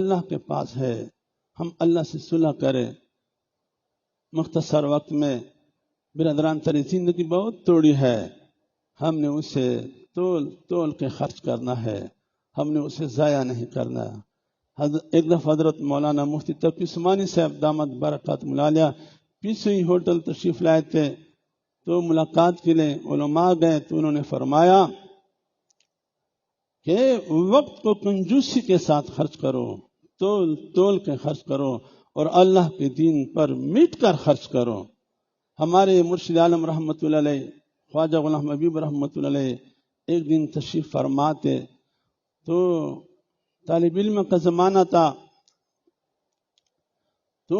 اللہ کے پاس ہے، ہم اللہ سے صلح کریں۔ مختصر وقت میں برادران تری زندگی بہت تھوڑی ہے، ہم نے اسے تول کے خرچ کرنا ہے، ہم نے اسے ضائع نہیں کرنا۔ ایک دفعہ حضرت مولانا مفتی تقی عثمانی صاحب دامت برکات ملالیہ پیچھے ہی ہوٹل تشریف لائے تھے، تو ملاقات کے لیے علماء گئے تو انہوں نے فرمایا کہ وقت کو کنجوسی کے ساتھ خرچ کرو، تول کے خرچ کرو، اور اللہ کے دین پر مٹ کر خرچ کرو۔ ہمارے مرشد عالم رحمۃ اللہ علیہ خواجہ غلام حبیب رحمۃ اللہ علیہ ایک دن تشریف فرماتے تو طالب علم کا زمانہ تھا، تو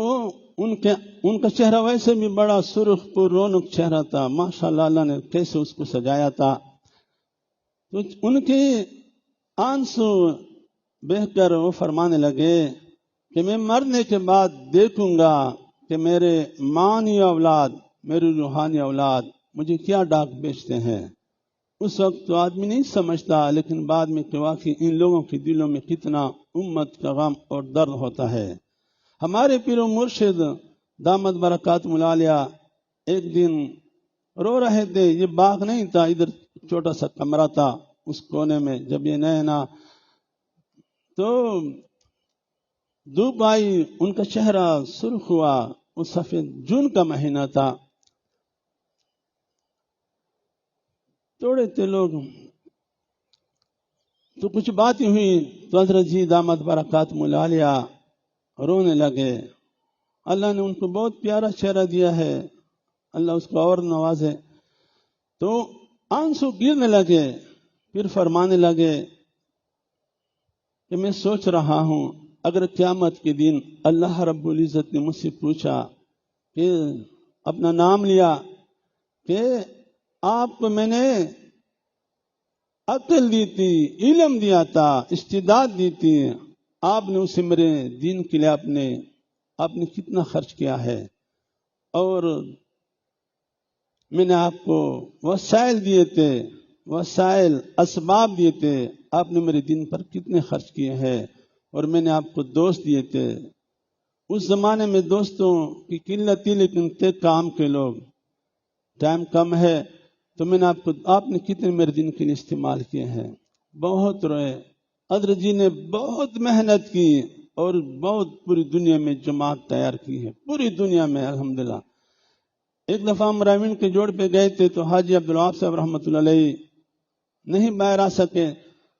ان کا چہرہ ویسے بھی بڑا سرخ پر رونق چہرہ تھا، ماشاءاللہ اللہ نے کیسے اس کو سجایا تھا۔ تو ان کے آنسو بہہ کر وہ فرمانے لگے کہ میں مرنے کے بعد دیکھوں گا کہ میرے مانی اولاد، میری روحانی اولاد مجھے کیا ڈاک بیچتے ہیں۔ اس وقت تو آدمی نہیں سمجھتا، لیکن بعد میں کہ واقعی ان لوگوں کے دلوں میں کتنا امت کا غم اور درد ہوتا ہے۔ ہمارے پیر و مرشد دامت برکات ملالیہ ایک دن رو رہے تھے، یہ باغ نہیں تھا، ادھر چھوٹا سا کمرہ تھا اس کونے میں، جب یہ نیا تو دھوپ آئی، ان کا چہرہ سرخ ہوا، وہ سفید جون کا مہینہ تھا، توڑے تھے لوگ، تو کچھ باتیں ہوئی تو حضرت جی دامت برکات ملالیہ رونے لگے۔ اللہ نے ان کو بہت پیارا چہرہ دیا ہے، اللہ اس کو اور نوازے۔ تو آنسو گرنے لگے، پھر فرمانے لگے کہ میں سوچ رہا ہوں اگر قیامت کے دن اللہ رب العزت نے مجھ سے پوچھا کہ اپنا نام لیا کہ آپ کو میں نے عقل دی تھی، علم دیا تھا، استعداد دی تھی، آپ نے اسے میرے دین کے لیے آپ نے کتنا خرچ کیا ہے، اور میں نے آپ کو وسائل دیے تھے، وسائل اسباب دیے تھے، آپ نے میرے دین پر کتنے خرچ کیے ہیں، اور میں نے آپ کو دوست دیے تھے۔ اس زمانے میں دوستوں کی قلت تھی، لیکن تھے کام کے لوگ، ٹائم کم ہے، تو میں نے آپ نے کتنے میرے دین کے لیے استعمال کیے ہیں۔ بہت روئے، حضرت جی نے بہت محنت کی اور بہت پوری دنیا میں جماعت تیار کی ہے، پوری دنیا میں الحمدللہ۔ ایک دفعہ ہم رائمنڈ کے جوڑ پہ گئے تھے تو حاجی عبدالوہاب صاحب رحمۃ اللہ علیہ نہیں باہر آ سکے،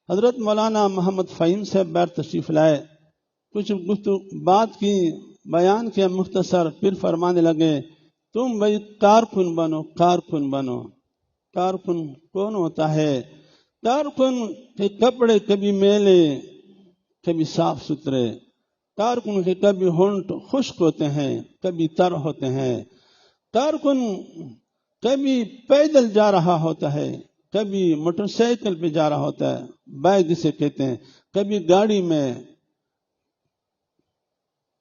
حضرت مولانا محمد فہیم صاحب باہر تشریف لائے، کچھ بات کی، بیان کیا مختصر، پھر فرمانے لگے تم بھائی کارکن بنو، کارکن بنو۔ کارکن کون ہوتا ہے؟ کارکن کے کپڑے کبھی میلے کبھی صاف ستھرے، کارکن کے کبھی ہونٹ خشک ہوتے ہیں کبھی تر ہوتے ہیں، کارکن کبھی پیدل جا رہا ہوتا ہے، کبھی موٹر سائیکل پہ جا رہا ہوتا ہے، بائک جسے کہتے ہیں، کبھی گاڑی میں۔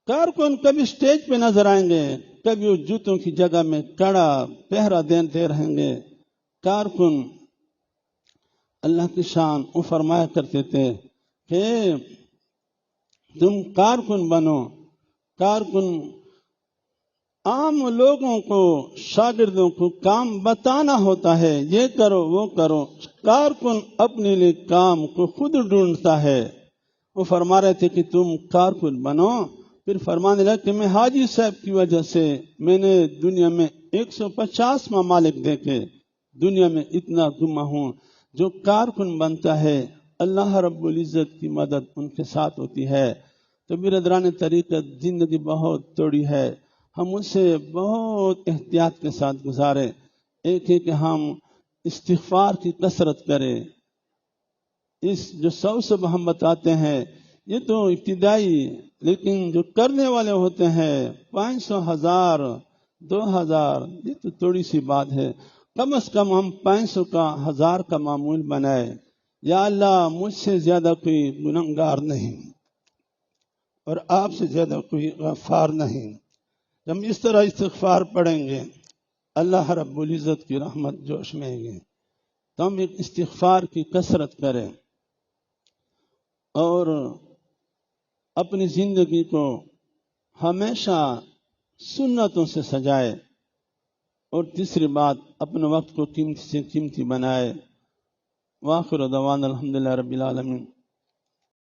کارکن کبھی سٹیج پہ نظر آئیں گے، کبھی وہ جوتوں کی جگہ میں کڑا پہرا دیتے رہیں گے۔ کارکن اللہ کی شان وہ فرمایا کرتے تھے کہ تم کارکن بنو۔ کارکن عام لوگوں کو، شاگردوں کو کام بتانا ہوتا ہے، یہ کرو وہ کرو، کارکن اپنے لیے کام کو خود ڈھونڈتا ہے۔ وہ فرما رہے تھے کہ تم کارکن بنو، پھر فرمانے لگا کہ میں حاجی صاحب کی وجہ سے میں نے دنیا میں 150 ممالک دیکھے، دنیا میں اتنا گما ہوں۔ جو کارکن بنتا ہے اللہ رب العزت کی مدد ان کے ساتھ ہوتی ہے۔ تو برادران طریقت زندگی بہت تھوڑی ہے، ہم اسے بہت احتیاط کے ساتھ گزارے۔ ایک ہے کہ ہم استغفار کی کثرت کریں۔ اس جو 100 سب ہم بتاتے ہیں یہ تو ابتدائی، لیکن جو کرنے والے ہوتے ہیں 500 1000 2000، یہ تو تھوڑی سی بات ہے۔ کم از کم ہم 500 کا 1000 کا معمول بنائے، یا اللہ مجھ سے زیادہ کوئی گنہگار نہیں اور آپ سے زیادہ کوئی غفار نہیں۔ جب ہم اس طرح استغفار پڑھیں گے اللہ رب العزت کی رحمت جوش میں گی۔ تو ہم ایک استغفار کی کثرت کریں، اور اپنی زندگی کو ہمیشہ سنتوں سے سجائے، اور تیسری بات اپنے وقت کو قیمتی سے قیمتی بنائے۔ وآخر دعوانا الحمدللہ رب العالمین۔